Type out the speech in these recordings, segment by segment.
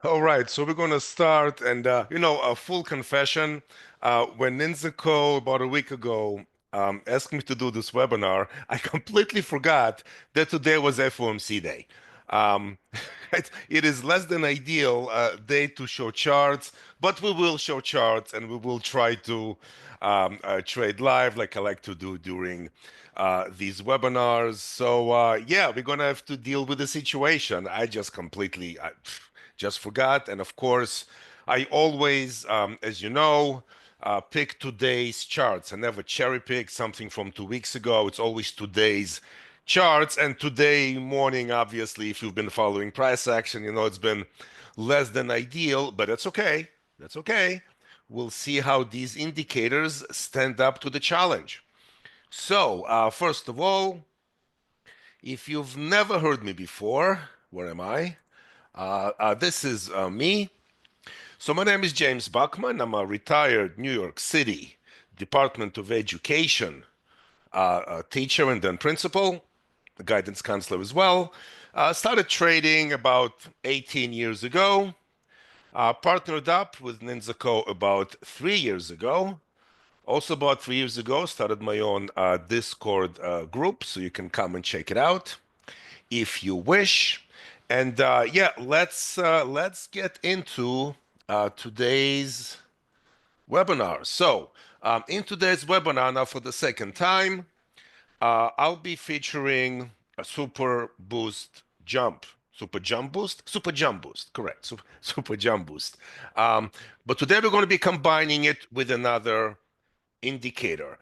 All right, so we're going to start, and a full confession. When NINZA about a week ago asked me to do this webinar, I completely forgot that today was FOMC day. Um, it is less than ideal day to show charts, but we will show charts and we will try to trade live like I like to do during these webinars. So yeah, we're gonna have to deal with the situation. I just completely just forgot. And of course, I always, as you know, pick today's charts. I never cherry pick something from 2 weeks ago. It's always today's charts. And today morning, obviously, if you've been following price action, you know it's been less than ideal, but that's okay. That's okay. We'll see how these indicators stand up to the challenge. So, first of all, if you've never heard me before, where am I? This is me. So my name is James Buckman. I'm a retired New York City Department of Education teacher and then principal, a guidance counselor as well. Started trading about 18 years ago. Partnered up with NINZA about 3 years ago. Also about 3 years ago, started my own Discord group, so you can come and check it out if you wish. And yeah, let's get into today's webinar. So in today's webinar, now for the second time, I'll be featuring a super boost jump. Super jump boost? Super jump boost, correct. Super jump boost. But today we're going to be combining it with another indicator.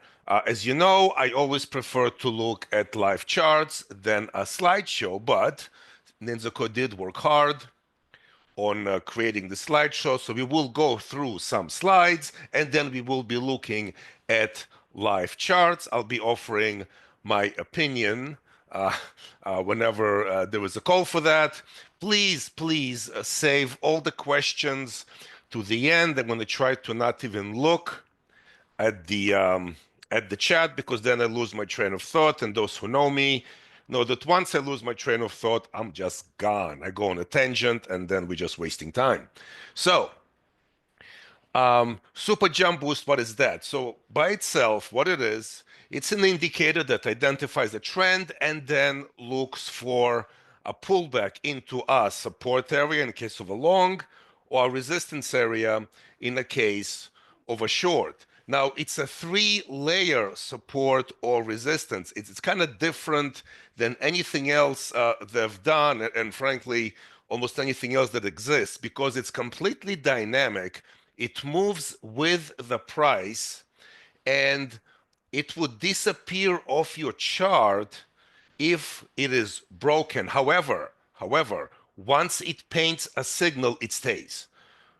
As you know, I always prefer to look at live charts than a slideshow, but NINZA did work hard on creating the slideshow. So we will go through some slides and then we will be looking at live charts. I'll be offering my opinion whenever there is a call for that. Please save all the questions to the end. I'm going to try to not even look at the chat because then I lose my train of thought. And those who know me know that once I lose my train of thought, I'm just gone. I go on a tangent and then we're just wasting time. So super jump boost, what is that? So by itself, what it is, it's an indicator that identifies a trend and then looks for a pullback into a support area in case of a long or a resistance area in a case of a short. Now, it's a three-layer support or resistance. It's kind of different than anything else they've done, and frankly, almost anything else that exists, because it's completely dynamic. It moves with the price, and it would disappear off your chart if it is broken. However, once it paints a signal, it stays.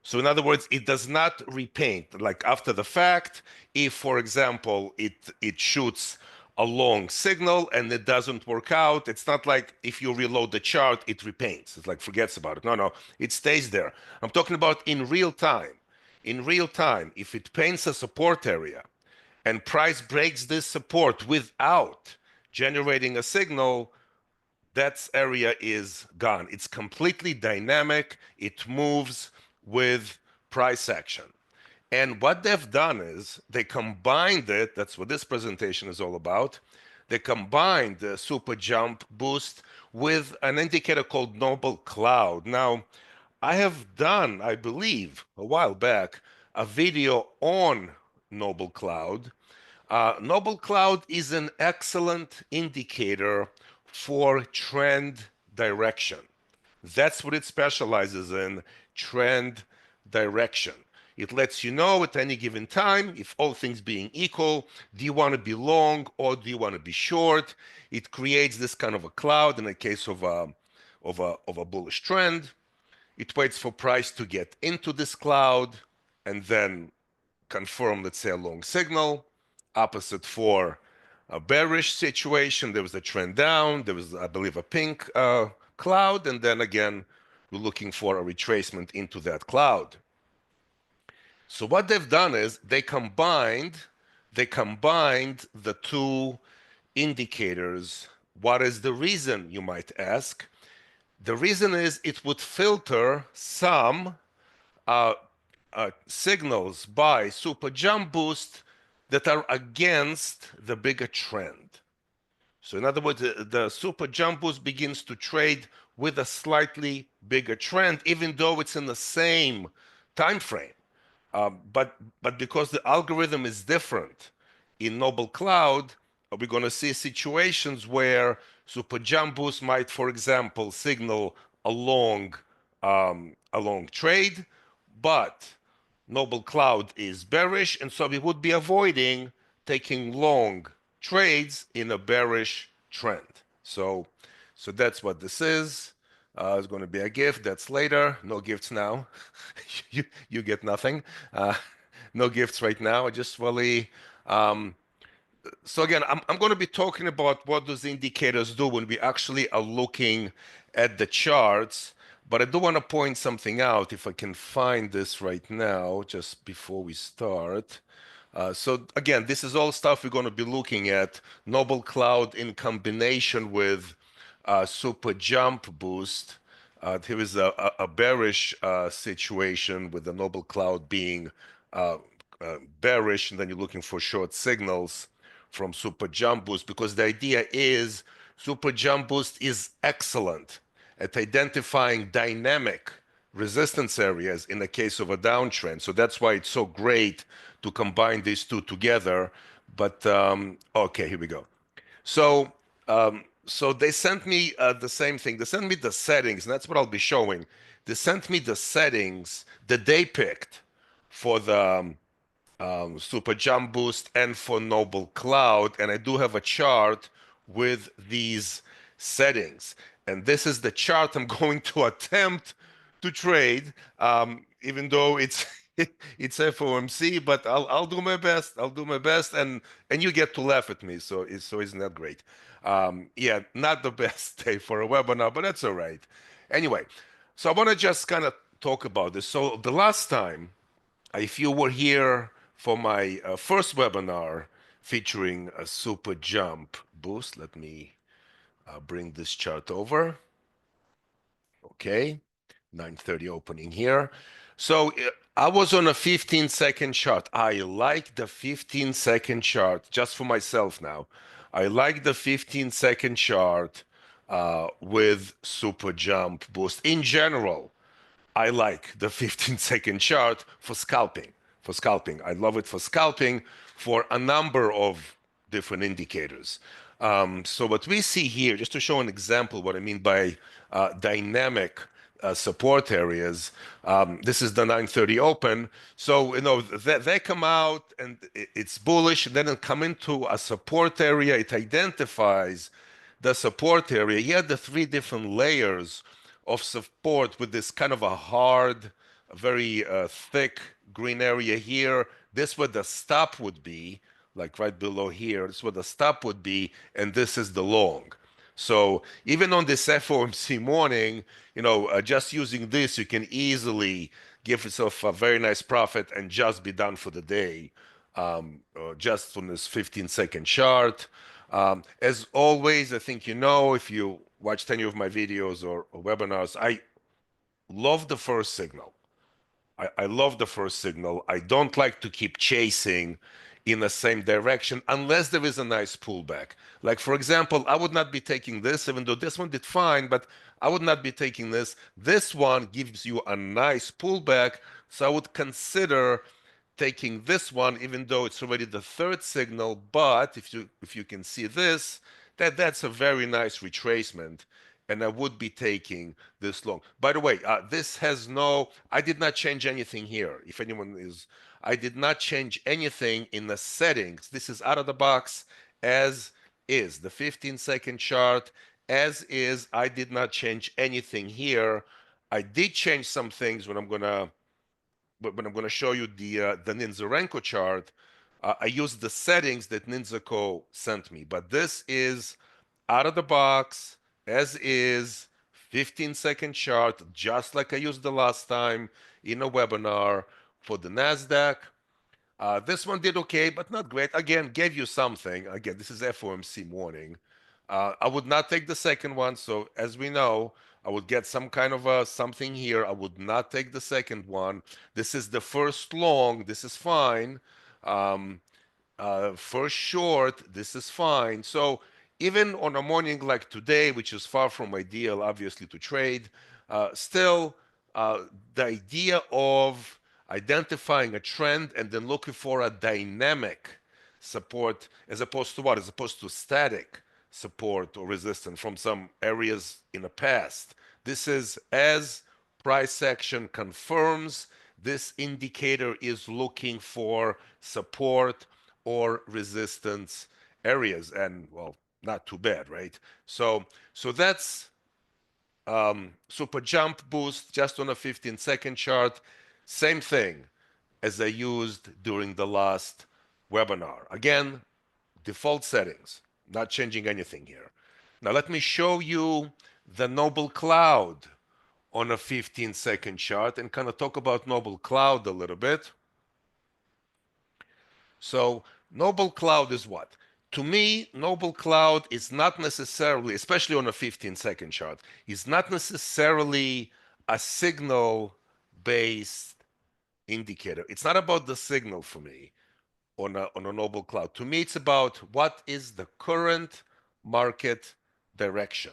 So in other words, it does not repaint. Like after the fact, if, for example, it shoots a long signal and it doesn't work out, it's not like if you reload the chart, it repaints. It's like forgets about it. No, it stays there. I'm talking about in real time. In real time, if it paints a support area and price breaks this support without generating a signal, that area is gone. It's completely dynamic. It moves with price action. And what they've done is they combined it. That's what this presentation is all about. They combined the super jump boost with an indicator called Noble Cloud. Now, I have done, I believe, a while back, a video on Noble Cloud. Noble Cloud is an excellent indicator for trend direction. That's what it specializes in, trend direction. It lets you know at any given time, if all things being equal, do you want to be long or do you want to be short? It creates this kind of a cloud in the case of a bullish trend. It waits for price to get into this cloud and then confirm, let's say, a long signal. Opposite for a bearish situation, there was a trend down, there was, I believe, a pink cloud, and then again, we're looking for a retracement into that cloud. So what they've done is they combined the two indicators. What is the reason, you might ask? The reason is it would filter some uh, signals by Super Jump Boost that are against the bigger trend. So in other words, the Super Jump Boost begins to trade with a slightly bigger trend, even though it's in the same time frame. But because the algorithm is different in Noble Cloud, we're going to see situations where Super Jump Boost might, for example, signal a long trade, but Noble Cloud is bearish, and so we would be avoiding taking long trades in a bearish trend. So that's what this is. It's going to be a gift. That's later. No gifts now. You get nothing. Uh, no gifts right now. I just really. So again, I'm going to be talking about what those indicators do when we actually are looking at the charts. But I do want to point something out if I can find this right now, just before we start. So again, this is all stuff we're going to be looking at. Noble Cloud in combination with Super Jump Boost. Here is a bearish situation with the Noble Cloud being uh, bearish, and then you're looking for short signals from Super Jump Boost, because the idea is Super Jump Boost is excellent at identifying dynamic resistance areas in the case of a downtrend. So that's why it's so great to combine these two together. But okay, here we go. So so they sent me the same thing. They sent me the settings, and that's what I'll be showing. They sent me the settings that they picked for the Super Jump Boost and for Noble Cloud, and I do have a chart with these settings. And this is the chart I'm going to attempt to trade, even though it's it's FOMC, but I'll do my best. I'll do my best, and you get to laugh at me, so isn't that great? Yeah, not the best day for a webinar, but that's all right. Anyway, so I want to just kind of talk about this. So the last time, if you were here for my first webinar featuring a Super Jump Boost, let me bring this chart over. Okay, 9:30 opening here. So I was on a 15-second chart. I like the 15-second chart just for myself now. I like the 15-second chart with Super Jump Boost in general. I like the 15-second chart for scalping. For scalping, I love it for scalping for a number of different indicators. So what we see here, just to show an example, what I mean by dynamic support areas. This is the 9:30 open. So they come out and it's bullish, and then it come into a support area. It identifies the support area. You had the three different layers of support with this kind of a hard, very thick green area here. This where the stop would be, like right below here. This is where the stop would be, and this is the long. So even on this FOMC morning, just using this, you can easily give yourself a very nice profit and just be done for the day, just on this 15-second chart. As always, I think if you watched any of my videos or webinars, I love the first signal. I love the first signal. I don't like to keep chasing in the same direction unless there is a nice pullback. Like, for example, I would not be taking this, even though this one did fine, but I would not be taking this. This one gives you a nice pullback, so I would consider taking this one, even though it's already the third signal. But if you can see this, that's a very nice retracement, and I would be taking this long. By the way, this has I did not change anything here. If anyone is, I did not change anything in the settings. This is out of the box as is. The 15-second chart as is. I did not change anything here. I did change some things when I'm going to show you the ninzarenko chart. I used the settings that ninzaco sent me, but this is out of the box as is, 15-second chart, just like I used the last time in a webinar for the Nasdaq. This one did okay, but not great. Again, gave you something. Again, this is FOMC morning. I would not take the second one. So as we know, I would get some kind of a something here. I would not take the second one. This is the first long. This is fine. Um, First short, this is fine. So even on a morning like today, which is far from ideal, obviously, to trade, still the idea of identifying a trend and then looking for a dynamic support as opposed to what? As opposed to static support or resistance from some areas in the past. This is as price action confirms, this indicator is looking for support or resistance areas, and well, not too bad, right? So that's super jump boost just on a 15-second chart. Same thing as I used during the last webinar. Again, default settings, not changing anything here. Now let me show you the Noble Cloud on a 15-second chart and kind of talk about Noble Cloud a little bit. So Noble Cloud is what? To me, Noble Cloud is not necessarily, especially on a 15-second chart, is not necessarily a signal-based indicator. It's not about the signal for me on a Noble Cloud. To me, it's about what is the current market direction.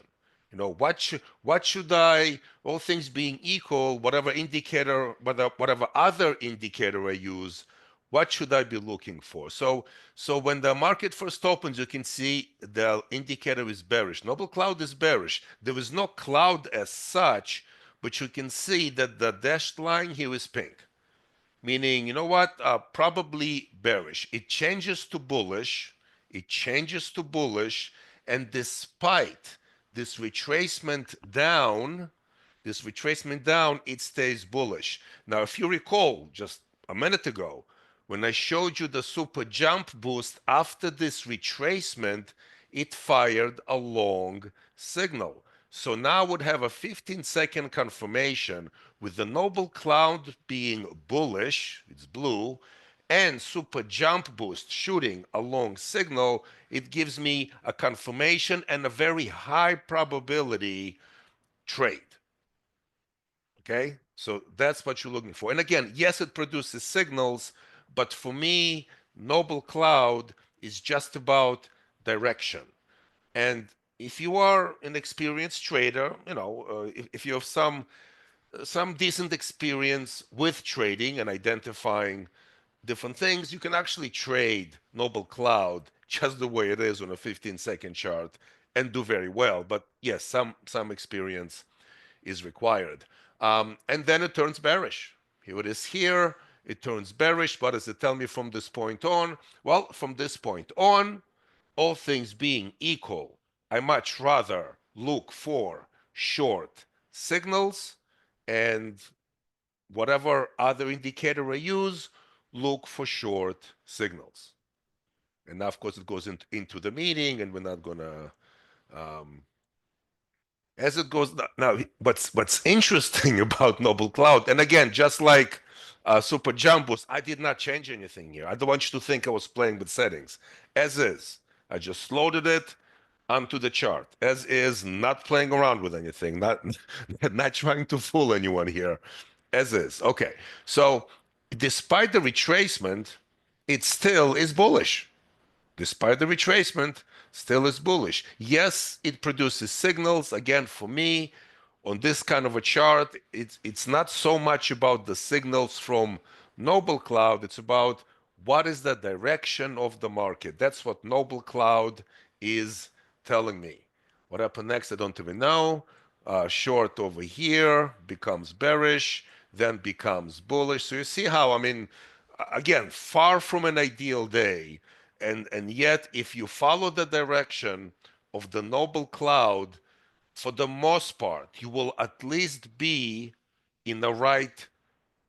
You know, what should I, all things being equal, whatever indicator, whatever other indicator I use, what should I be looking for? So when the market first opens, you can see the indicator is bearish. Noble Cloud is bearish. There is no cloud as such, but you can see that the dashed line here is pink, meaning, you know what, probably bearish. It changes to bullish. It changes to bullish. And despite this retracement down, it stays bullish. Now, if you recall just a minute ago, when I showed you the super jump boost after this retracement, it fired a long signal. So now I would have a 15-second confirmation with the Noble Cloud being bullish, it's blue, and super jump boost shooting a long signal. It gives me a confirmation and a very high probability trade. Okay, so that's what you're looking for. And again, yes, it produces signals, but for me, Noble Cloud is just about direction. And if you are an experienced trader, you know, if you have some decent experience with trading and identifying different things, you can actually trade Noble Cloud just the way it is on a 15-second chart and do very well. But yes, some experience is required. And then it turns bearish. Here it is here. It turns bearish. What does it tell me from this point on? Well, from this point on, all things being equal, I much rather look for short signals, and whatever other indicator I use, look for short signals. And now, of course, it goes into the meeting, and we're not going to as it goes now. What's interesting about Noble Cloud, and again, just like Super JumpBoo, I did not change anything here. I don't want you to think I was playing with settings. As is, I just loaded it onto the chart as is, not playing around with anything, not not trying to fool anyone here. As is. Okay, so despite the retracement, it still is bullish. Despite the retracement, still is bullish. Yes, it produces signals. Again, for me, on this kind of a chart, it's not so much about the signals from Noble Cloud. It's about what is the direction of the market. That's what Noble Cloud is telling me. What happened next, I don't even know. Short over here becomes bearish, then becomes bullish. So you see how, I mean, again, far from an ideal day. And yet, if you follow the direction of the Noble Cloud, for the most part, you will at least be in the right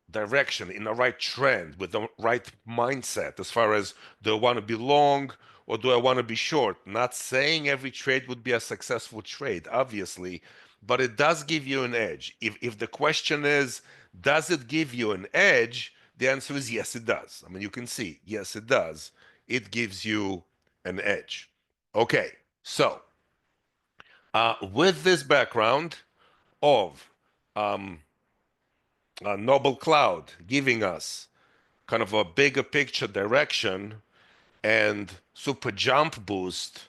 direction, in the right trend, with the right mindset as far as, do I want to be long or do I want to be short? Not saying every trade would be a successful trade, obviously, but it does give you an edge. If the question is, does it give you an edge? The answer is yes, it does. I mean, you can see, yes, it does. It gives you an edge. Okay, so with this background of Noble Cloud giving us kind of a bigger picture direction, and Super Jump Boost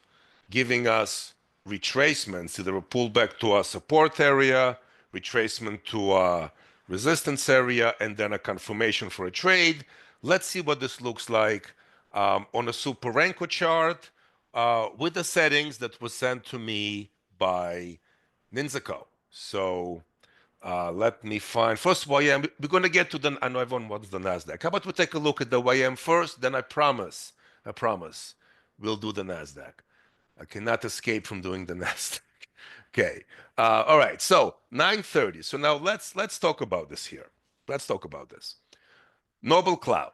giving us retracements, either a pullback to a support area, retracement to a resistance area, and then a confirmation for a trade. Let's see what this looks like on a Super Anchor chart with the settings that was sent to me by NINZA. So let me find. First of all, yeah, we're going to get to the. I know everyone wants the Nasdaq. How about we take a look at the YM first? Then I promise, we'll do the Nasdaq. I cannot escape from doing the Nasdaq. Okay. All right. So 9:30. So now let's talk about this here. Let's talk about this. Noble Cloud.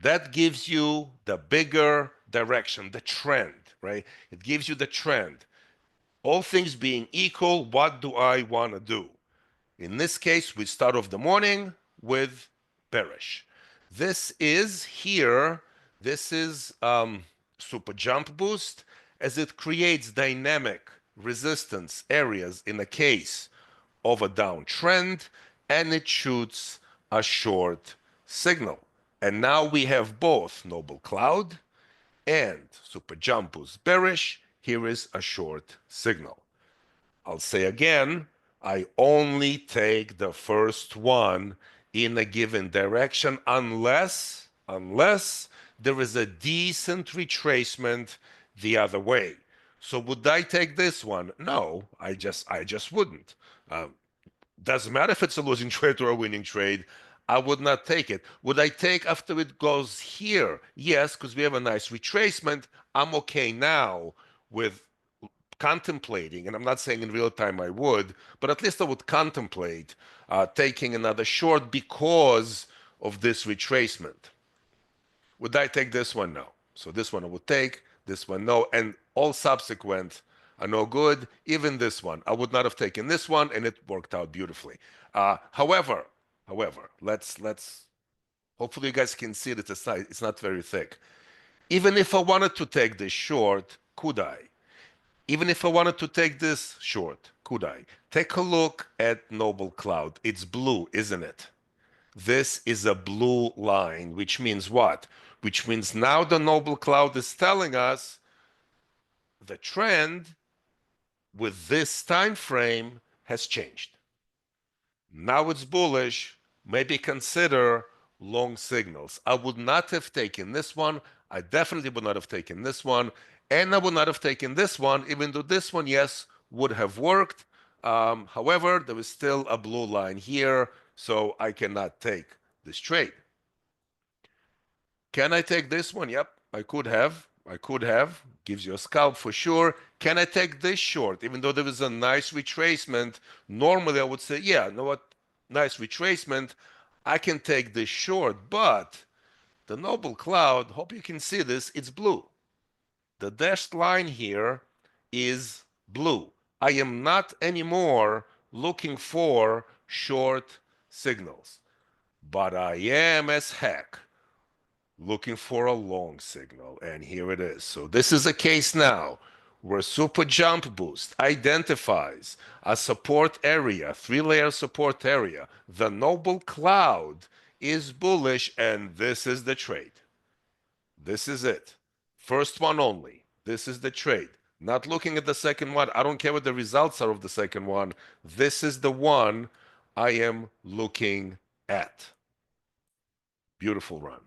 That gives you the bigger direction, the trend, right? It gives you the trend. All things being equal, what do I want to do? In this case, we start off the morning with bearish. This is here, this is Super Jump Boost, as it creates dynamic resistance areas in the case of a downtrend, and it shoots a short signal. And now we have both Noble Cloud and Super Jump Boost bearish. Here is a short signal. I'll say again, I only take the first one in a given direction unless there is a decent retracement the other way. So would I take this one? No, I just wouldn't. Doesn't matter if it's a losing trade or a winning trade. I would not take it. Would I take after it goes here? Yes, because we have a nice retracement. I'm okay now with contemplating, and I'm not saying in real time I would, but at least I would contemplate taking another short because of this retracement. Would I take this one? No. So this one I would take, this one no, and all subsequent are no good. Even this one, I would not have taken this one, and it worked out beautifully. However, let's hopefully you guys can see it. It's not very thick. Even if I wanted to take this short, could I? Even if I wanted to take this short, could I? Take a look at Noble Cloud. It's blue, isn't it? This is a blue line, which means what? Which means now the Noble Cloud is telling us the trend with this time frame has changed. Now it's bullish. Maybe consider long signals. I would not have taken this one. I definitely would not have taken this one. And I would not have taken this one, even though this one, yes, would have worked. However, there is still a blue line here, so I cannot take this trade. Can I take this one? Yep, I could have. I could have. Gives you a scalp for sure. Can I take this short? Even though there is a nice retracement, normally I would say, yeah, you know what? Nice retracement. I can take this short, but the Noble Cloud, hope you can see this, it's blue. The dashed line here is blue. I am not anymore looking for short signals, but I am as heck looking for a long signal, and here it is. So this is a case now where Super Jump Boost identifies a support area, three-layer support area. The Noble Cloud is bullish, and this is the trade. This is it. First one only. This is the trade. Not looking at the second one. I don't care what the results are of the second one. This is the one I am looking at. Beautiful run.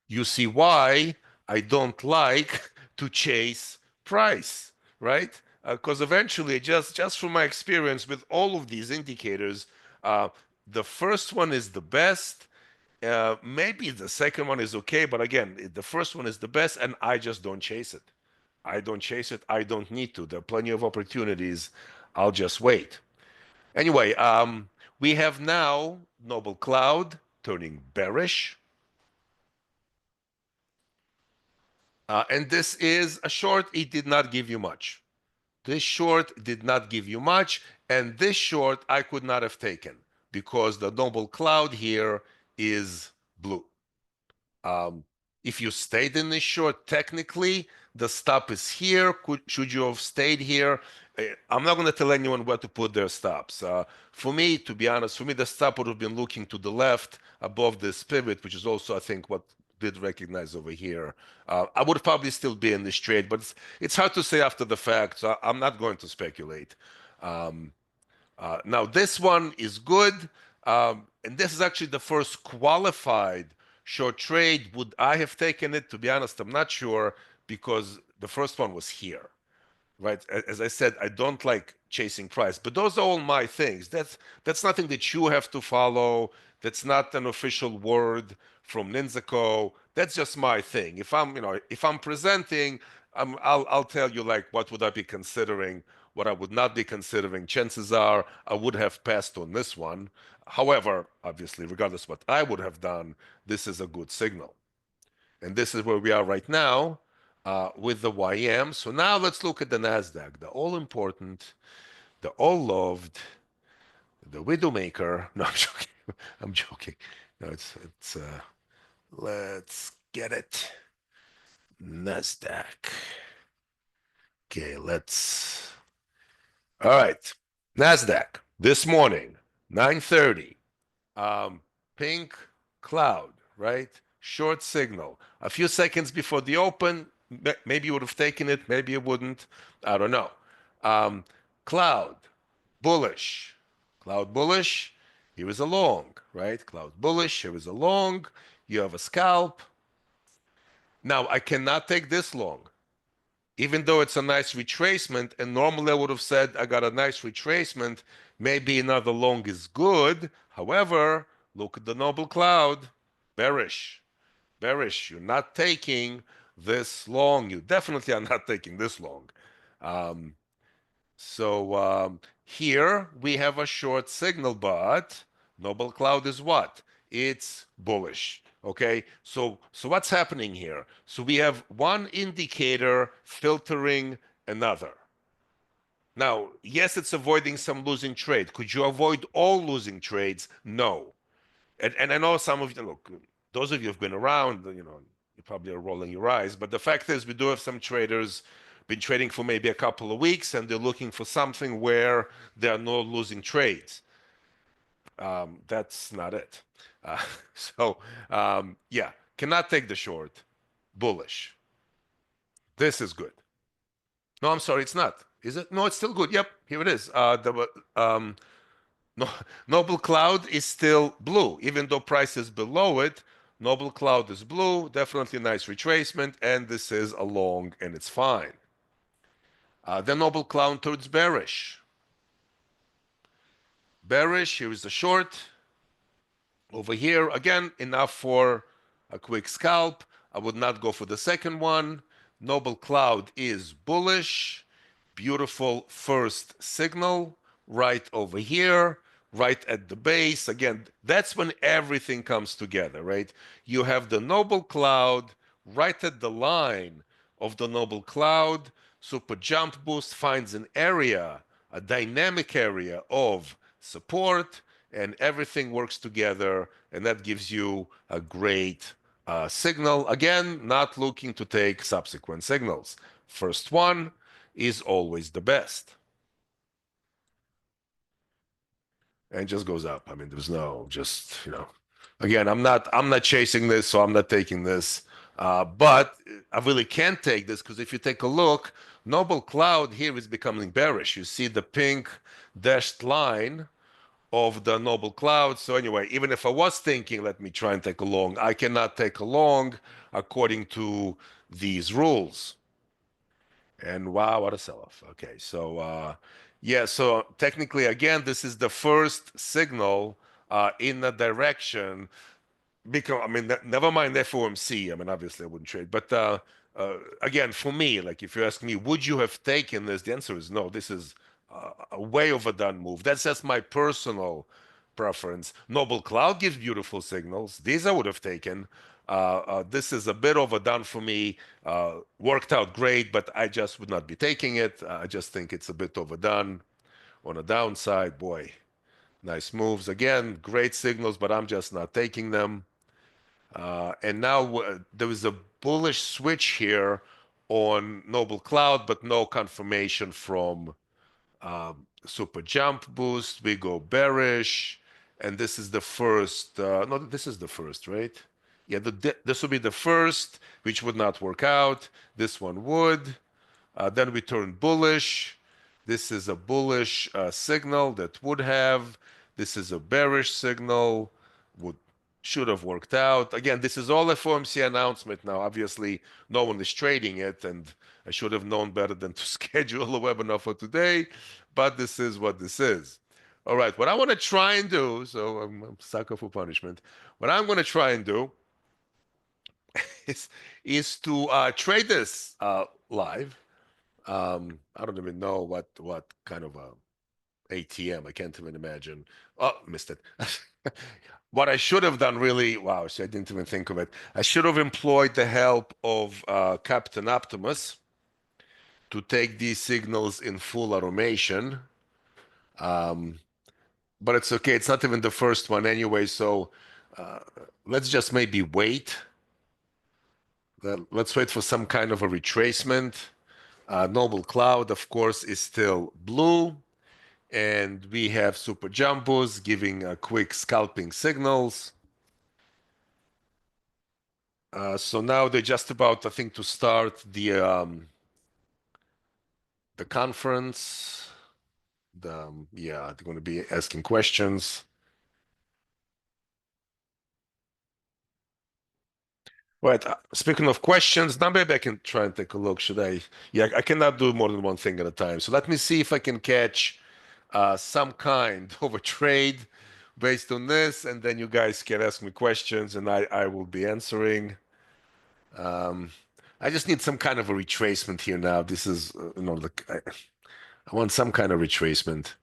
You see why I don't like to chase price, right? Because eventually, just from my experience with all of these indicators, the first one is the best. Maybe the second one is okay, but again, the first one is the best, and I just don't chase it. I don't chase it. I don't need to. There are plenty of opportunities. I'll just wait. Anyway, we have now Noble Cloud turning bearish. And this is a short. It did not give you much. This short did not give you much. And this short I could not have taken because the Noble Cloud here is blue. If you stayed in this short, technically the stop is here. Should you have stayed here? I'm not going to tell anyone where to put their stops. For me, to be honest, for me, the stop would have been looking to the left above this pivot, which is also, I think, what did recognize over here. I would probably still be in this trade, but it's hard to say after the fact, so I'm not going to speculate. Um, Now, this one is good, and this is actually the first qualified short trade. Would I have taken it? To be honest, I'm not sure because the first one was here, right? As I said, I don't like chasing price, but those are all my things. That's nothing that you have to follow. That's not an official word from NINZA. That's just my thing. If I'm presenting, I'll tell you like what would I be considering, what I would not be considering. Chances are I would have passed on this one. However, obviously, regardless what I would have done, this is a good signal. And this is where we are right now with the YM. So now let's look at the NASDAQ, the all important, the all loved, the Widowmaker. No, I'm joking. I'm joking. No, let's get it. NASDAQ. Okay, all right. NASDAQ this morning, 9:30. Um, pink cloud, right? Short signal. A few seconds before the open, maybe you would have taken it, maybe you wouldn't. I don't know. Um, cloud, bullish. Cloud bullish. Here is a long, right? Cloud bullish. Here is a long. You have a scalp. Now, I cannot take this long, even though it's a nice retracement. And normally I would have said, I got a nice retracement. Maybe another long is good. However, look at the noble cloud. Bearish. Bearish. You're not taking this long. You definitely are not taking this long. Um, so here we have a short signal, but noble cloud is what? It's bullish. Okay, so what's happening here? So we have one indicator filtering another. Now, yes, it's avoiding some losing trade. Could you avoid all losing trades? No. And I know some of you, look, those of you who've been around, you probably are rolling your eyes. But the fact is, we do have some traders been trading for maybe a couple of weeks, and they're looking for something where there are no losing trades. That's not it. Uh, yeah, cannot take the short. Bullish. This is good. No, I'm sorry, it's not. Is it? No, it's still good. Yep, here it is. No, Noble Cloud is still blue, even though price is below it. Noble Cloud is blue, definitely a nice retracement, and this is a long, and it's fine. The Noble Cloud turns bearish. Bearish, here is the short. Over here, again, enough for a quick scalp. I would not go for the second one. Noble Cloud is bullish. Beautiful first signal right over here, right at the base. Again, that's when everything comes together, right? You have the Noble Cloud right at the line of the Noble Cloud. Super JumpBoo finds an area, a dynamic area of support, and everything works together, and that gives you a great signal. Again, not looking to take subsequent signals. First one is always the best. And just goes up. I mean, there's no again, I'm not chasing this, so I'm not taking this. But I really can't take this because if you take a look, Noble Cloud here is becoming bearish. You see the pink dashed line of the Noble Cloud. So anyway, even if I was thinking, let me try and take a long, I cannot take a long according to these rules. And wow, what a sell-off. Okay, so yeah, so technically, again, this is the first signal in the direction. Because I mean, never mind FOMC. I mean, obviously, I wouldn't trade. But again, for me, like if you ask me, would you have taken this? The answer is no. This is a way overdone move. That's just my personal preference. Noble Cloud gives beautiful signals. These I would have taken. This is a bit overdone for me. Worked out great, but I just would not be taking it. I just think it's a bit overdone. On a downside, boy, nice moves. Again, great signals, but I'm just not taking them. And now there is a bullish switch here on Noble Cloud, but no confirmation from Super jump boost, we go bearish, and this is the first. No, this is the first, right? Yeah, this would be the first, which would not work out. This one would. Then we turn bullish. This is a bullish signal that would have. This is a bearish signal. Would should have worked out. Again, this is all a FOMC announcement now. Obviously, no one is trading it, and I should have known better than to schedule a webinar for today, but this is what this is. All right, what I want to try and do, so I'm a sucker for punishment. What I'm going to try and do is, is to trade this live. I don't even know what kind of a ATM. I can't even imagine. Oh, missed it. What I should have done really, wow, see, I didn't even think of it. I should have employed the help of Captain Optimus to take these signals in full automation. Um, but it's okay. It's not even the first one anyway. So uh, let's just maybe wait. Let's wait for some kind of a retracement. Noble Cloud, of course, is still blue. And we have Super JumpBoos giving quick scalping signals. So now they're just about, I think, to start the conference. Yeah, they're going to be asking questions. Right. Speaking of questions, now maybe I can try and take a look. Should I? Yeah, I cannot do more than one thing at a time. So let me see if I can catch some kind of a trade based on this, and then you guys can ask me questions, and I will be answering. Um, I just need some kind of a retracement here now. This is, I want some kind of retracement.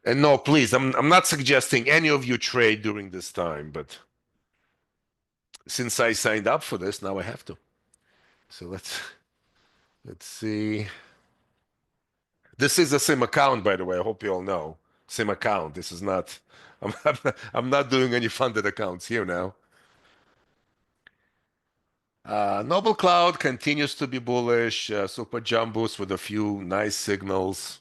And no, please, I'm not suggesting any of you trade during this time, but since I signed up for this, now I have to. So let's see. This is the same account, by the way. I hope you all know. Same account. This is not. I'm not doing any funded accounts here now. Noble Cloud continues to be bullish. Super JumpBoost with a few nice signals.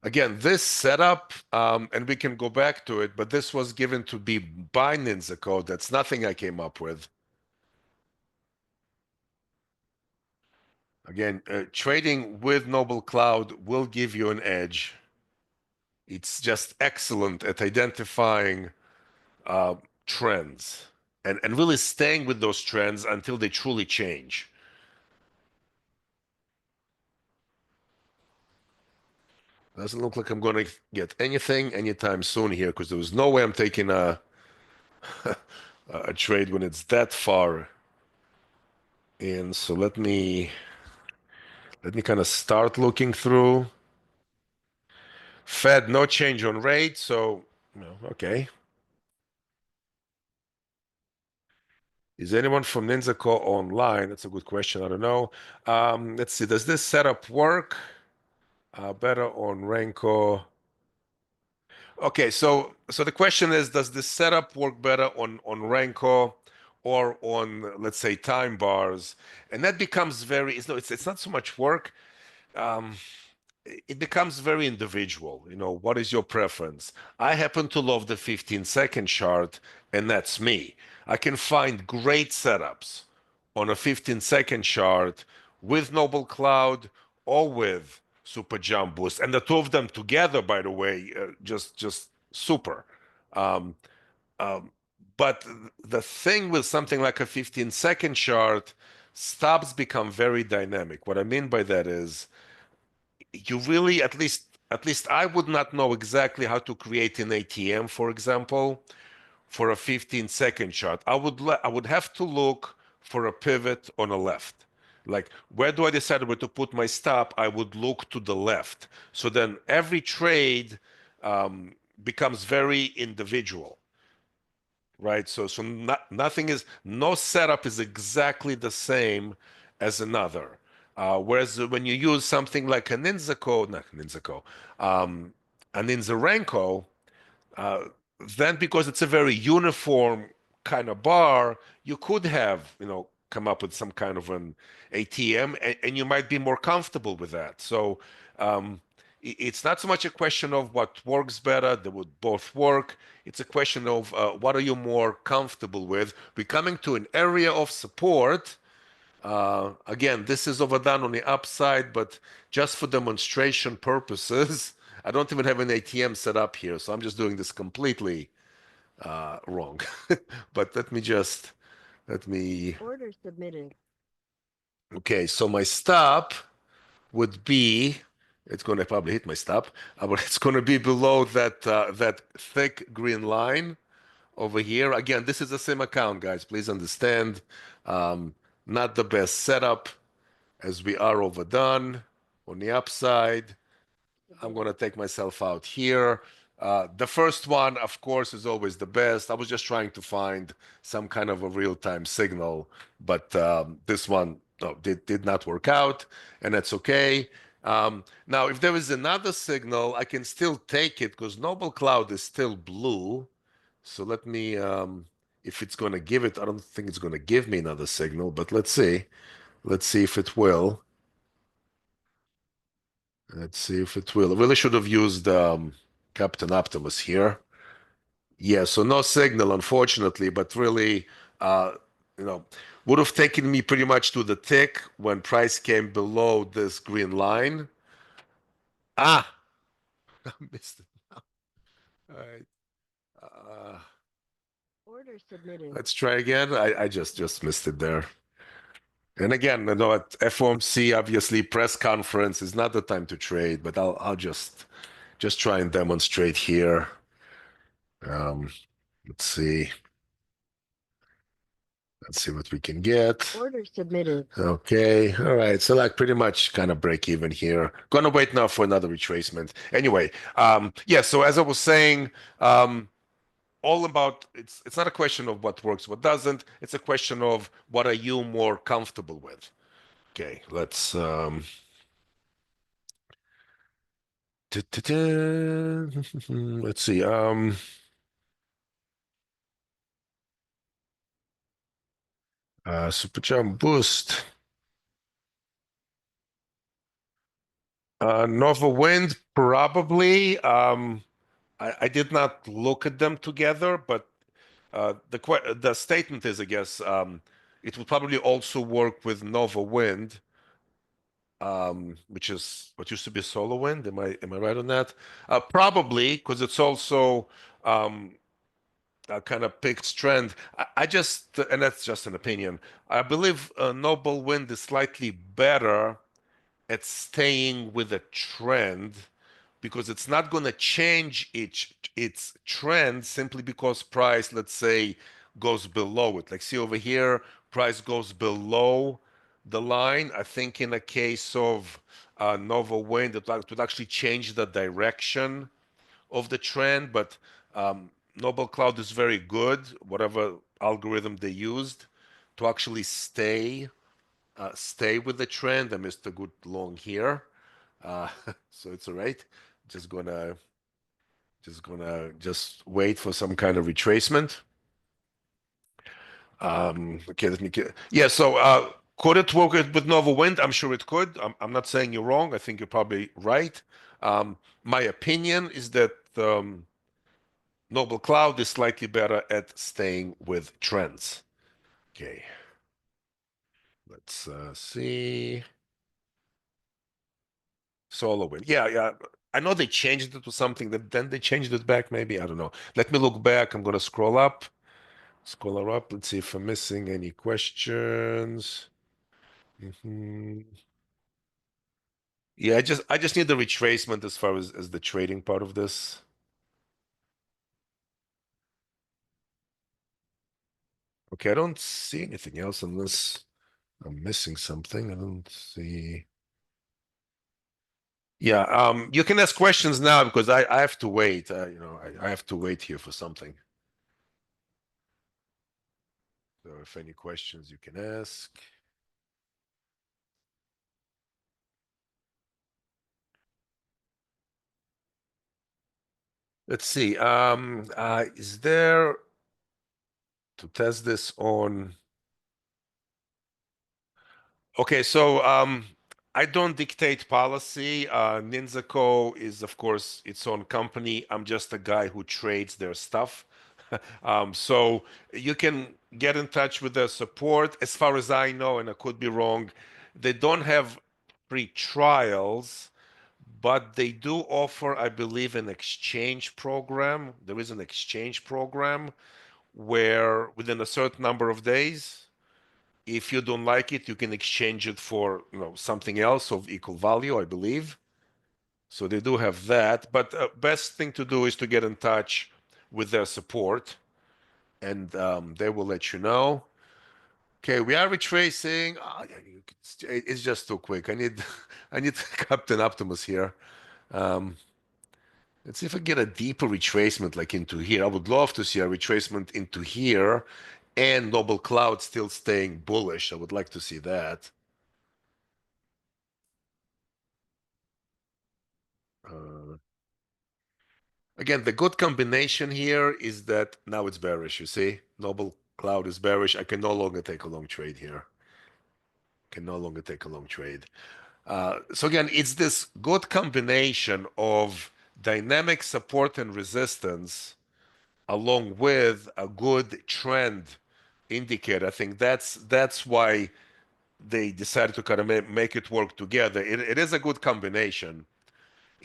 Again, this setup, and we can go back to it, but this was given to be by NINZA code. That's nothing I came up with. Again, trading with Noble Cloud will give you an edge. It's just excellent at identifying uh, trends and really staying with those trends until they truly change. Doesn't look like I'm going to get anything anytime soon here because there was no way I'm taking a trade when it's that far in. So let me kind of start looking through. Fed, no change on rate, so okay. Is anyone from NINZA online? That's a good question. I don't know. Let's see. Does this setup work? Better on Renko. Okay, so the question is, does this setup work better on Renko or on, let's say, time bars? And that becomes very, it's not so much work. Um, it becomes very individual. What is your preference? I happen to love the 15-second chart, and that's me. I can find great setups on a 15-second chart with Noble Cloud or with Super Jump Boost, and the two of them together, by the way, just super. Um, um, but the thing with something like a 15-second chart, stops become very dynamic. What I mean by that is you really, at least I would not know exactly how to create an ATM, for example, for a 15-second chart. I would have to look for a pivot on a left. Like, where do I decide where to put my stop? I would look to the left. So then every trade becomes very individual, right? So no setup is exactly the same as another. Whereas when you use something like a NINZA code, not NINZA code, a NINZA Renko, uh, then because it's a very uniform kind of bar, you could have, come up with some kind of an ATM, and you might be more comfortable with that. So it's not so much a question of what works better, they would both work. It's a question of what are you more comfortable with. We're coming to an area of support. Again, this is overdone on the upside, but just for demonstration purposes, I don't even have an ATM set up here, so I'm just doing this completely wrong. But let me, Order submitted. okay, so my stop would be, it's going to probably hit my stop, but it's going to be below that thick green line over here. Again, this is the same account, guys. Please understand, um, not the best setup as we are overdone on the upside. I'm going to take myself out here. The first one, of course, is always the best. I was just trying to find some kind of a real-time signal, but this one did not work out, and that's okay. Now, if there is another signal, I can still take it because Noble Cloud is still blue. So let me, if it's going to give it, I don't think it's going to give me another signal, but let's see. Let's see if it will. Let's see if it will. I really should have used Captain Optimus here. Yeah, so no signal, unfortunately, but really, uh, you know, would have taken me pretty much to the tick when price came below this green line. Ah, I missed it. All right. Uh, Order submitted. let's try again. I just missed it there. And again, I know at FOMC, obviously, press conference is not the time to trade, but I'll just try and demonstrate here. Um, let's see. Let's see what we can get. Order submitted. Okay, all right. So like pretty much kind of break even here. Gonna wait now for another retracement. Anyway, yeah, so as I was saying, all about it's not a question of what works, what doesn't. It's a question of what are you more comfortable with. Okay, let's see. Super Jump Boost. Nova Wind, probably. I did not look at them together, but the statement is, I guess, it would probably also work with Nova Wind, which is what used to be Solar Wind. Am I right on that? Probably because it's also a kind of fixed trend. I just, and that's just an opinion. I believe Noble Wind is slightly better at staying with a trend because it's not going to change its trend simply because price, let's say, goes below it. Like see over here, price goes below the line. I think in a case of Nova Wind, it would actually change the direction of the trend, but Noble Cloud is very good, whatever algorithm they used, to actually stay with the trend. I missed a good long here. Uh, so it's all right. Just gonna just wait for some kind of retracement. Okay, let me get yeah. So could it work with Nova Wind? I'm sure it could. I'm not saying you're wrong. I think you're probably right. My opinion is that Noble Cloud is slightly better at staying with trends. Okay, let's see. SolarWind. Yeah, yeah. I know they changed it to something that then they changed it back. Maybe I don't know. Let me look back. I'm gonna scroll up. Scroll her up. Let's see if I'm missing any questions. Mhm. Yeah, I just need the retracement as far as the trading part of this. Okay, I don't see anything else unless I'm missing something. I don't see. Yeah, you can ask questions now because I have to wait. I have to wait here for something. So if any questions you can ask. Let's see. Is there to test this on Okay, so I don't dictate policy. NinZaCo is, of course, its own company. I'm just a guy who trades their stuff. So you can get in touch with their support. As far as I know, and I could be wrong, they don't have free trials, but they do offer, I believe, an exchange program. There is an exchange program where within a certain number of days, if you don't like it, you can exchange it for, something else of equal value, I believe. So they do have that. But best thing to do is to get in touch with their support, and they will let you know. Okay, we are retracing. It's just too quick. I need, I need Captain Optimus here. Um, let's see if I get a deeper retracement like into here. I would love to see a retracement into here, and Noble Cloud still staying bullish. I would like to see that. Uh, Again, the good combination here is that now it's bearish. You see, Noble Cloud is bearish. I can no longer take a long trade here. Can no longer take a long trade. So again, it's this good combination of dynamic support and resistance, along with a good trend indicator. I think that's why they decided to kind of make it work together. It is a good combination.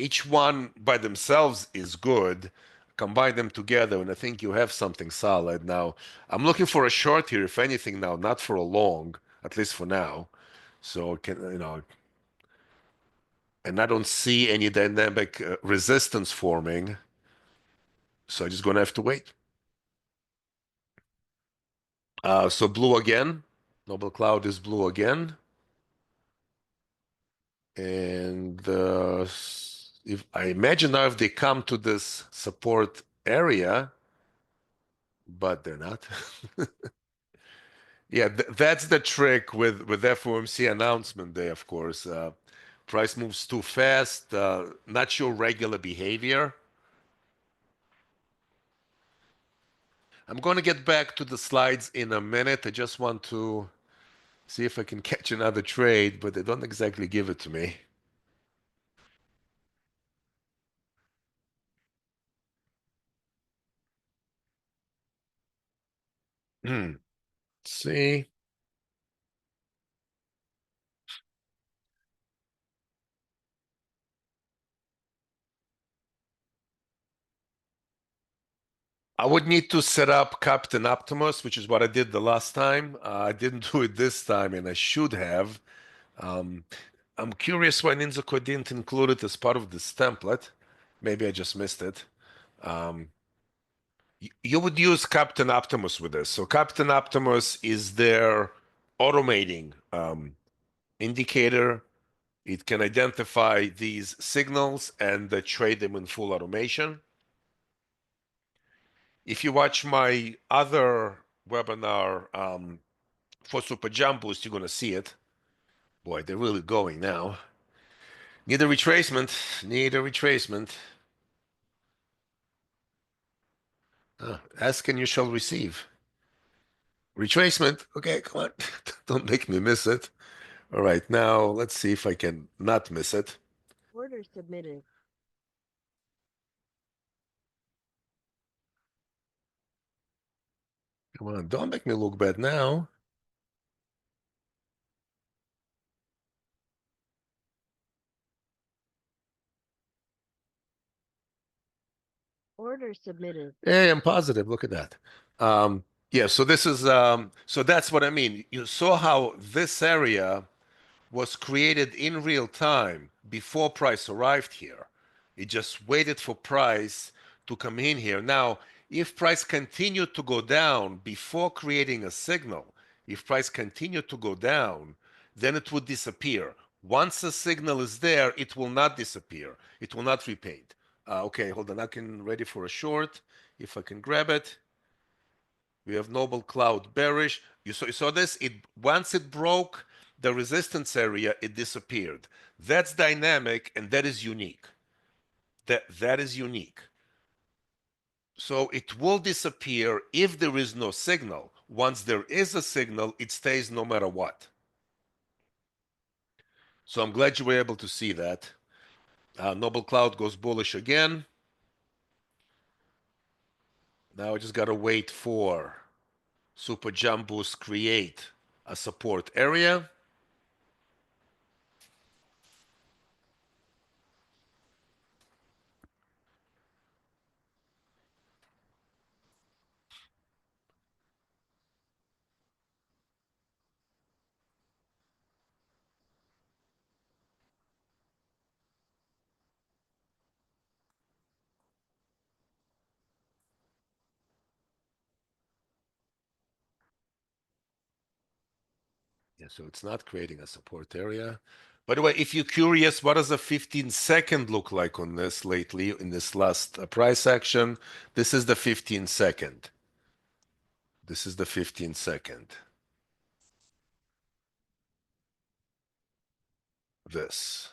Each one by themselves is good. Combine them together, and I think you have something solid. Now, I'm looking for a short here, if anything, now, not for a long, at least for now. So, and I don't see any dynamic resistance forming. So I'm just gonna have to wait. So blue again. Noble Cloud is blue again. And if I imagine now if they come to this support area, but they're not. Yeah, that's the trick with FOMC announcement day, of course. Price moves too fast, not your regular behavior. I'm going to get back to the slides in a minute. I just want to see if I can catch another trade, but they don't exactly give it to me. Hmm. See, I would need to set up Captain Optimus, which is what I did the last time. I didn't do it this time, and I should have. Um, I'm curious why NinjaCo didn't include it as part of this template. Maybe I just missed it. Um, you would use Captain Optimus with this. So Captain Optimus is their automating indicator. It can identify these signals and trade them in full automation. If you watch my other webinar for Super JumpBoo, you're going to see it. Boy, they're really going now. Need a retracement. Need a retracement. Ask and you shall receive. Retracement. Okay, come on. Don't make me miss it. All right, now let's see if I can not miss it. Order submitted. Come on, don't make me look bad now. Order submitted. Hey, I'm positive. Look at that. Yeah, so this is so that's what I mean. You saw how this area was created in real time before price arrived here. It just waited for price to come in here. Now, if price continued to go down before creating a signal, if price continued to go down, then it would disappear. Once a signal is there, it will not disappear. It will not repaint. Okay, hold on. I can ready for a short. If I can grab it. We have Noble Cloud bearish. You saw this? It once it broke the resistance area, it disappeared. That's dynamic and that is unique. That is unique. So it will disappear if there is no signal. Once there is a signal, it stays no matter what. So I'm glad you were able to see that. Noble Cloud goes bullish again. Now I just got to wait for Super JumpBoo's create a support area. Yeah, so it's not creating a support area. By the way, if you're curious, what does a 15-second look like on this lately in this last price action? This is the 15-second. This is the 15-second. This.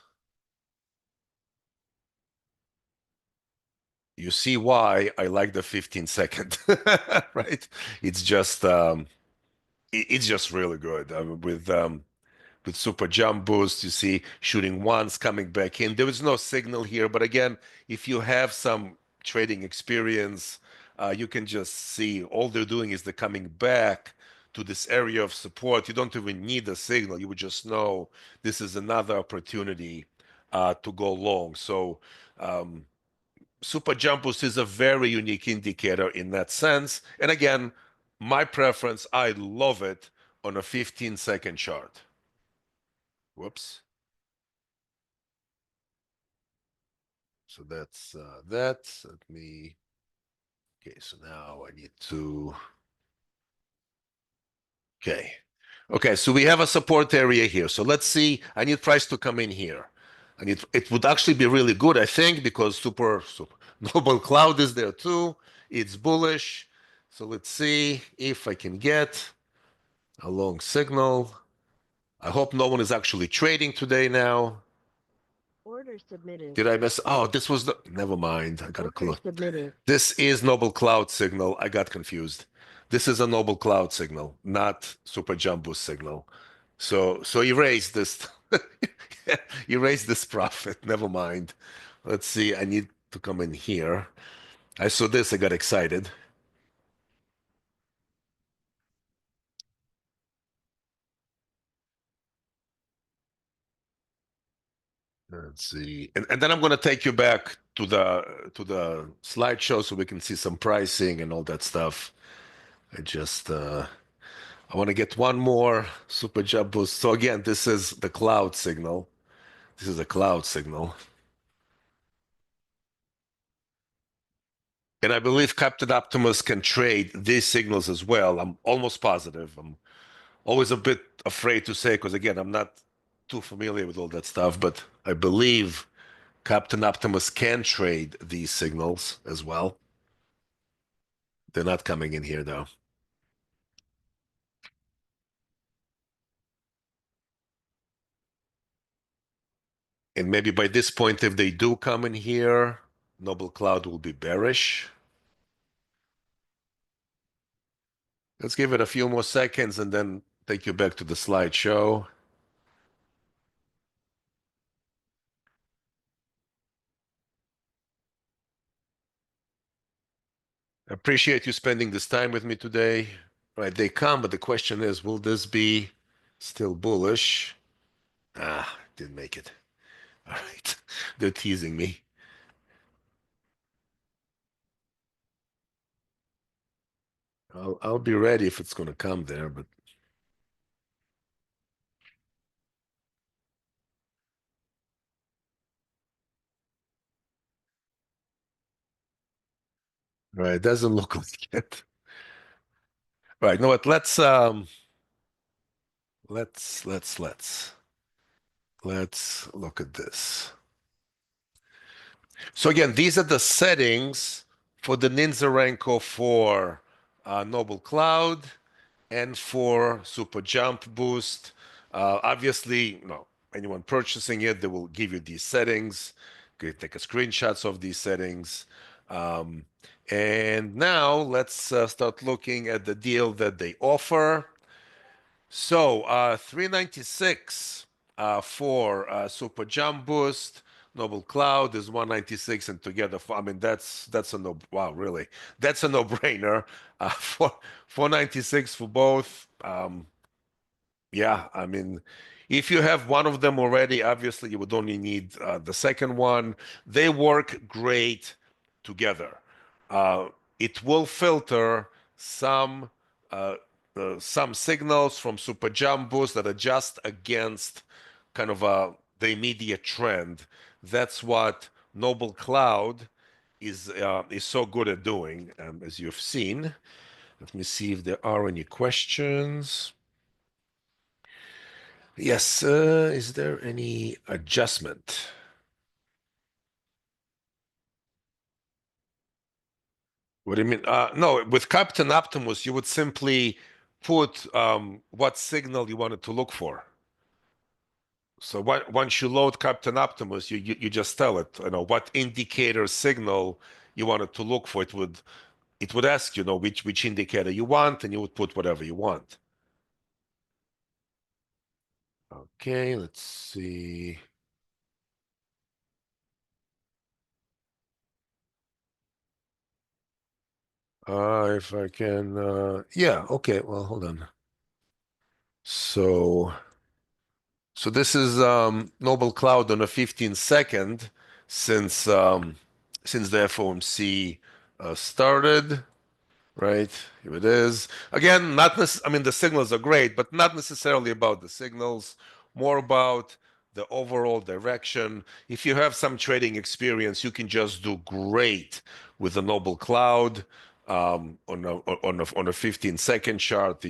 You see why I like the 15-second, right? It's just it's just really good. With Super Jump Boost, you see shooting once, coming back in. There is no signal here, but again, if you have some trading experience, you can just see all they're doing is they're coming back to this area of support. You don't even need a signal. You would just know this is another opportunity to go long. So Super Jump Boost is a very unique indicator in that sense. And again, my preference, I love it on a 15-second chart. Whoops. So that's that. Let me. Okay, so now I need to. Okay. Okay, so we have a support area here. So let's see. I need price to come in here. And it would actually be really good, I think, because super Noble Cloud is there too. It's bullish. So let's see if I can get a long signal. I hope no one is actually trading today now. Order submitted. Did I miss? Oh, this was the. Never mind. I got a Order clue. submitted. This is Noble Cloud signal. I got confused. This is a Noble Cloud signal, not Super JumpBoo signal. So erase this. Erase this profit. Never mind. Let's see. I need to come in here. I saw this. I got excited. Let's see. And then I'm going to take you back to the slideshow so we can see some pricing and all that stuff. I want to get one more super jump boost. So again, this is the cloud signal. This is a cloud signal. And I believe Captain Optimus can trade these signals as well. I'm almost positive. I'm always a bit afraid to say because again, I'm not too familiar with all that stuff, but I believe Captain Optimus can trade these signals as well. They're not coming in here though. And maybe by this point, if they do come in here, Noble Cloud will be bearish. Let's give it a few more seconds and then take you back to the slideshow. I appreciate you spending this time with me today. Right, they come, but the question is, will this be still bullish? Ah, didn't make it. All right, they're teasing me. I'll be ready if it's going to come there, but right, it doesn't look like it. Right, you know what? Let's look at this. So again, these are the settings for the Ninja Renko for Noble Cloud and for Super Jump Boost. Obviously, anyone purchasing it, they will give you these settings. You can take a screenshots of these settings. Um, and now let's start looking at the deal that they offer. So 396 for Super Jump Boost. Noble Cloud is 196, and together, I mean, that's a no. Wow, really, that's a no-brainer. For 496 for both. Yeah, I mean, if you have one of them already, obviously you would only need the second one. They work great together. Uh, it will filter some some signals from Super Jump Boost that are just against kind of the immediate trend. That's what Noble Cloud is so good at doing, as you've seen. Let me see if there are any questions. Yes, is there any adjustment? What do you mean? No, with Captain Optimus, you would simply put what signal you wanted to look for. So once you load Captain Optimus, you just tell it, what indicator signal you wanted to look for. It would ask which indicator you want, and you would put whatever you want. Okay, let's see. If I can, yeah, okay, well, hold on. So. So this is Noble Cloud on a 15 second since the FOMC started, right? Here it is. Again, I mean, the signals are great, but not necessarily about the signals, more about the overall direction. If you have some trading experience, you can just do great with the Noble Cloud on a 15 second chart.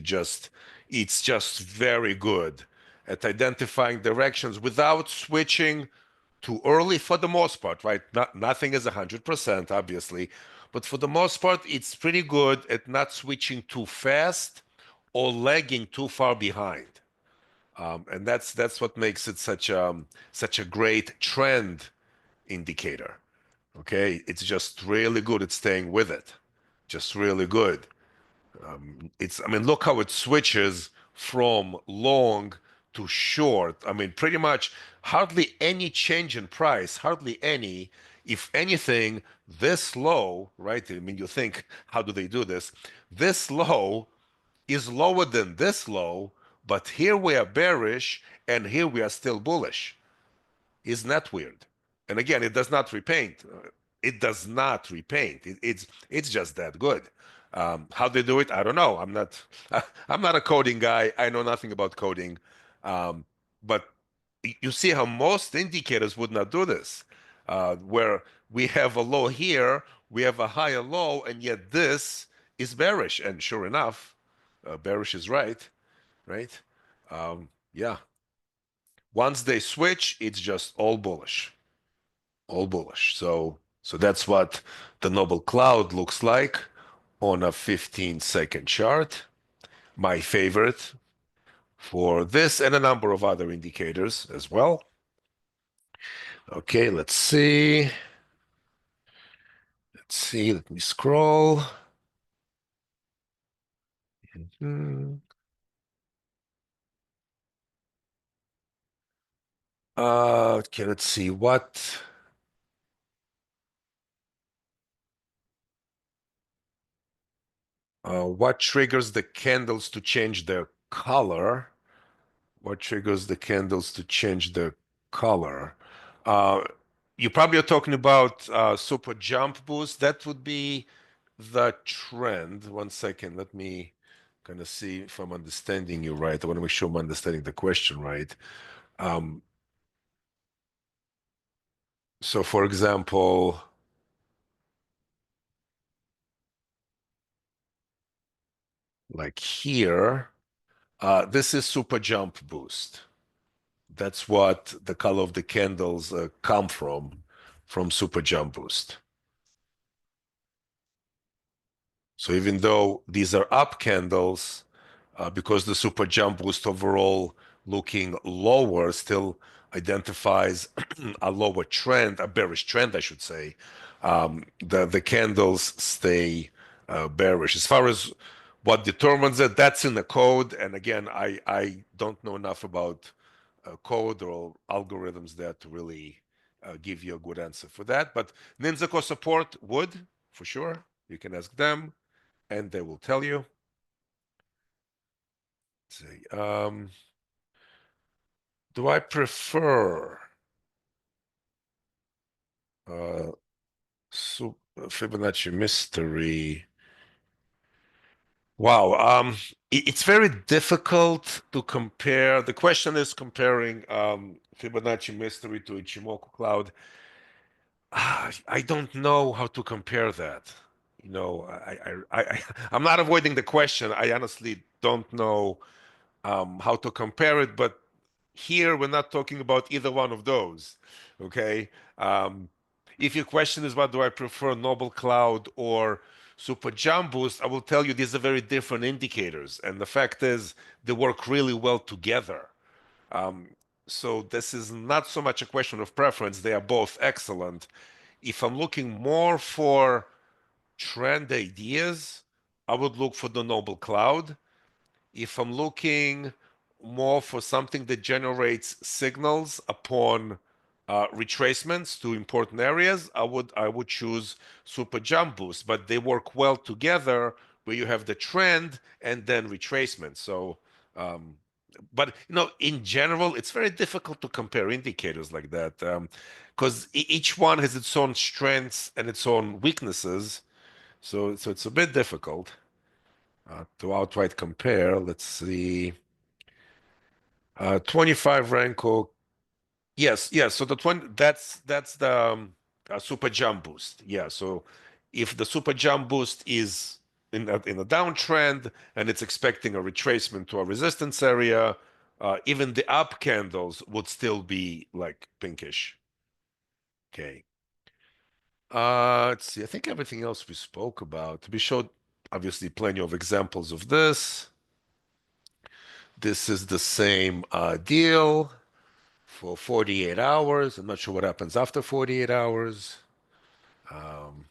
It's just very good at identifying directions without switching too early for the most part, right? Nothing is 100%, obviously, but for the most part, it's pretty good at not switching too fast or lagging too far behind. And that's what makes it such a great trend indicator. Okay, it's just really good at staying with it, just really good. I mean, look how it switches from long to short. I mean, pretty much hardly any change in price, hardly any. If anything, this low, right? I mean, you think, how do they do this? This low is lower than this low, but here we are bearish and here we are still bullish. Isn't that weird? And again, it does not repaint. It does not repaint. It's just that good. How they do it, I don't know. I'm not a coding guy. I know nothing about coding. But you see how most indicators would not do this, where we have a low here, we have a higher low, and yet this is bearish. And sure enough, bearish is right, right? Yeah. Once they switch, it's just all bullish, all bullish. So that's what the Noble Cloud looks like on a 15 second chart. My favorite for this and a number of other indicators as well. Okay, let's see. Let's see. Let me scroll. Hmm. Okay, let's see. What triggers the candles to change their color? What triggers the candles to change their color? Uh, you probably are talking about Super Jump Boost. That would be the trend. One second, let me kind of see if I'm understanding you right. I want to make sure I'm understanding the question right. Um, so, for example, like here, this is Super Jump Boost. That's what the color of the candles come from Super Jump Boost. So even though these are up candles, because the Super Jump Boost overall looking lower still identifies a lower trend, a bearish trend, I should say. The candles stay bearish. As far as what determines it, that's in the code. And again, I don't know enough about code or algorithms there to really give you a good answer for that. But NINZA support would, for sure. You can ask them, and they will tell you. Let's see. Do I prefer uh, Fibonacci mystery? Wow. It's very difficult to compare. The question is comparing Fibonacci mystery to Ichimoku cloud. I don't know how to compare that. You know, I'm not avoiding the question. I honestly don't know how to compare it, but here we're not talking about either one of those. Okay. If your question is what do I prefer, Noble Cloud or Super JumpBoost, I will tell you these are very different indicators, and the fact is they work really well together. Um, so this is not so much a question of preference. They are both excellent. If I'm looking more for trend ideas, I would look for the Noble Cloud. If I'm looking more for something that generates signals upon retracements to important areas, I would choose Super JumpBoost, but they work well together where you have the trend and then retracement. So, um, but in general, it's very difficult to compare indicators like that because each one has its own strengths and its own weaknesses. So it's a bit difficult to outright compare. Let's see. 25 Renko. Yes, yes. So the 20, that's the Super Jump Boost. Yeah. So if the Super Jump Boost is in a downtrend and it's expecting a retracement to a resistance area, even the up candles would still be like pinkish. Okay. Let's see. I think everything else we spoke about. We showed obviously plenty of examples of this. This is the same deal for 48 hours. I'm not sure what happens after 48 hours. Um,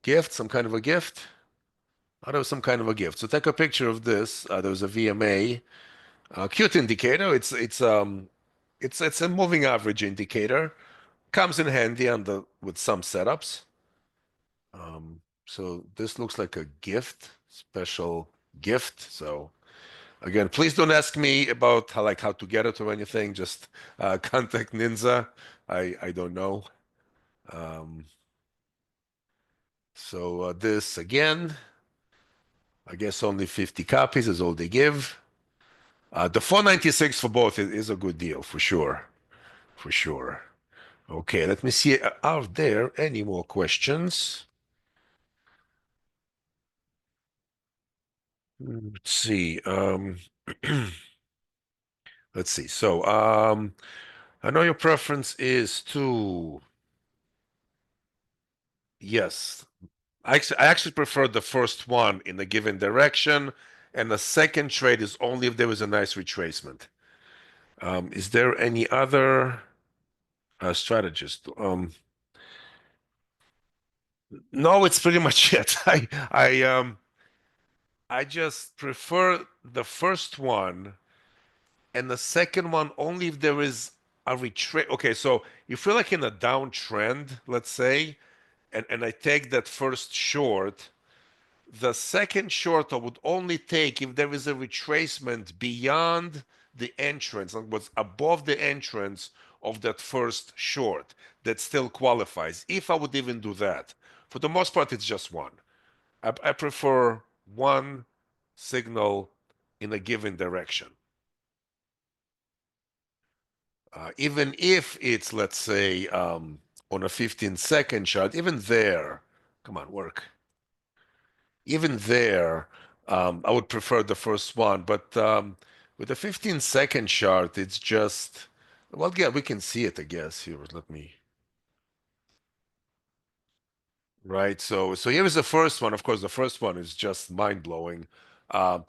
Gift, some kind of a gift. Oh, there was some kind of a gift. So take a picture of this. There was a VMA, cute indicator. It's a moving average indicator. Comes in handy with some setups. So this looks like a gift, special gift. So again, please don't ask me about how to get it or anything. Just contact NINZA. I don't know. Um, so this again, I guess only 50 copies is all they give. The 496 for both is a good deal for sure, for sure. Okay, let me see. Are there any more questions? Let's see. Let's see. So, I know your preference is to, yes, I actually prefer the first one in a given direction, and the second trade is only if there was a nice retracement. Is there any other strategist? No, it's pretty much it. I just prefer the first one and the second one only if there is a retrace. Okay, so if we're like in a downtrend, let's say, and I take that first short, the second short I would only take if there is a retracement beyond the entrance, and what's above the entrance of that first short that still qualifies. If I would even do that, for the most part, it's just one. I prefer one signal in a given direction. Even if it's, let's say, on a 15-second chart, even there, come on, work. Even there, I would prefer the first one. But with a 15-second chart, it's just, well, yeah, we can see it, I guess. Here, let me. Right. So here is the first one. Of course, the first one is just mind-blowing. Um,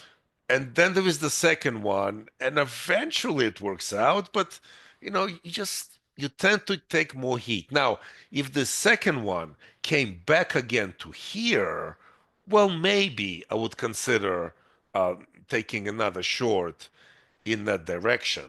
and then there is the second one, and eventually it works out, but you tend to take more heat. Now, if the second one came back again to here, well, maybe I would consider taking another short in that direction.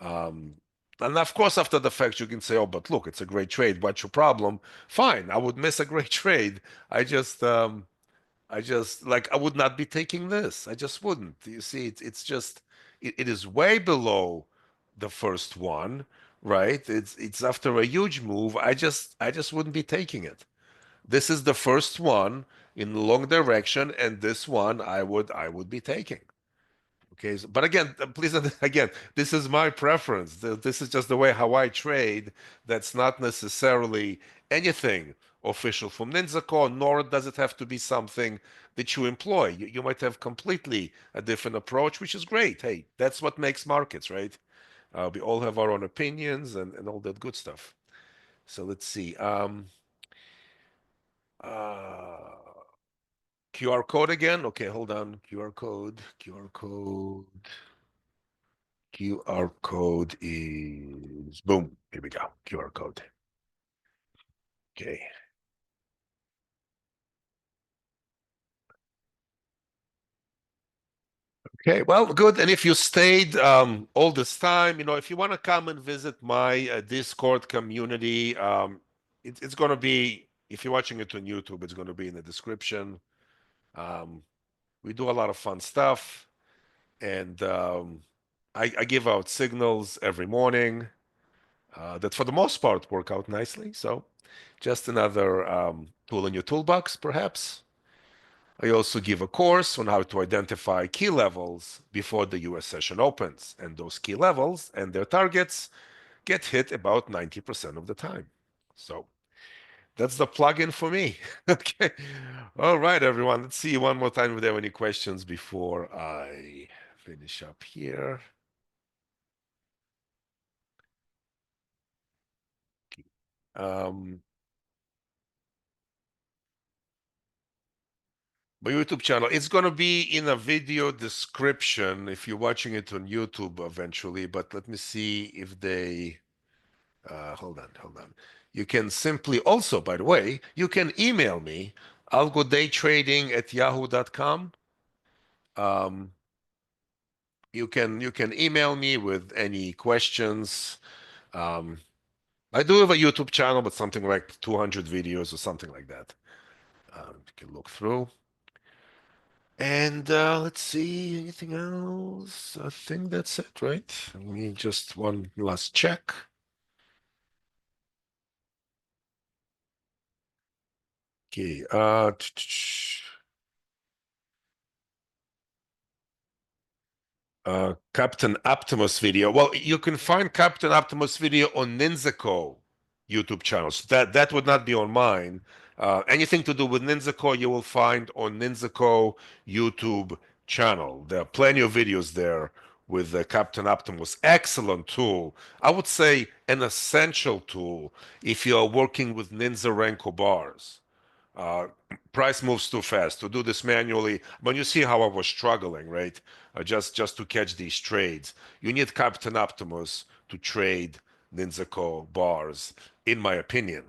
Um, and of course, after the fact, you can say, "Oh, but look, it's a great trade. What's your problem?" Fine, I would miss a great trade. I just like I would not be taking this. I just wouldn't. You see, it's just it is way below the first one, right? It's after a huge move. I just wouldn't be taking it. This is the first one in the long direction, and this one I would be taking. Okay, but again, please, again, this is my preference. This is just the way how I trade. That's not necessarily anything official from NinzaCo, nor does it have to be something that you employ. You might have completely a different approach, which is great. Hey, that's what makes markets, right? We all have our own opinions and all that good stuff. So let's see. Uh, QR code again. Okay, hold on. QR code. QR code. QR code is boom. Here we go. QR code. Okay. Okay. Well, good. And if you stayed all this time, if you want to come and visit my Discord community, it's going to be, if you're watching it on YouTube, it's going to be in the description. Um, we do a lot of fun stuff, and I give out signals every morning that, for the most part, work out nicely. So, just another tool in your toolbox, perhaps. I also give a course on how to identify key levels before the US session opens, and those key levels and their targets get hit about 90% of the time. So that's the plugin for me. Okay. All right, everyone. Let's see one more time if there are any questions before I finish up here. Um, my YouTube channel. It's going to be in a video description if you're watching it on YouTube eventually. But let me see if they. Hold on, hold on. You can simply also, by the way, you can email me. I'll go daytrading@yahoo.com. Um, you can email me with any questions. Um, I do have a YouTube channel, but something like 200 videos or something like that. You can look through. And let's see, anything else? I think that's it, right? Let me just one last check. Okay. Captain Optimus video. Well, you can find Captain Optimus video on NinzaCo YouTube channels. That would not be on mine. Anything to do with NinzaCo, you will find on NinzaCo YouTube channel. There are plenty of videos there with Captain Optimus. Excellent tool. I would say an essential tool if you are working with Ninja Renko bars. Uh, Price moves too fast to do this manually. When you see how I was struggling, right? Just to catch these trades, you need Captain Optimus to trade NinzaCo bars, in my opinion,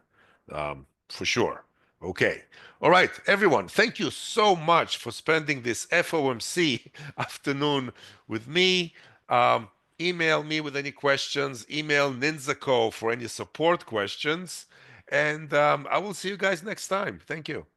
for sure. Okay. All right, everyone. Thank you so much for spending this FOMC afternoon with me. Um, Email me with any questions. Email NinzaCo for any support questions. And I will see you guys next time. Thank you.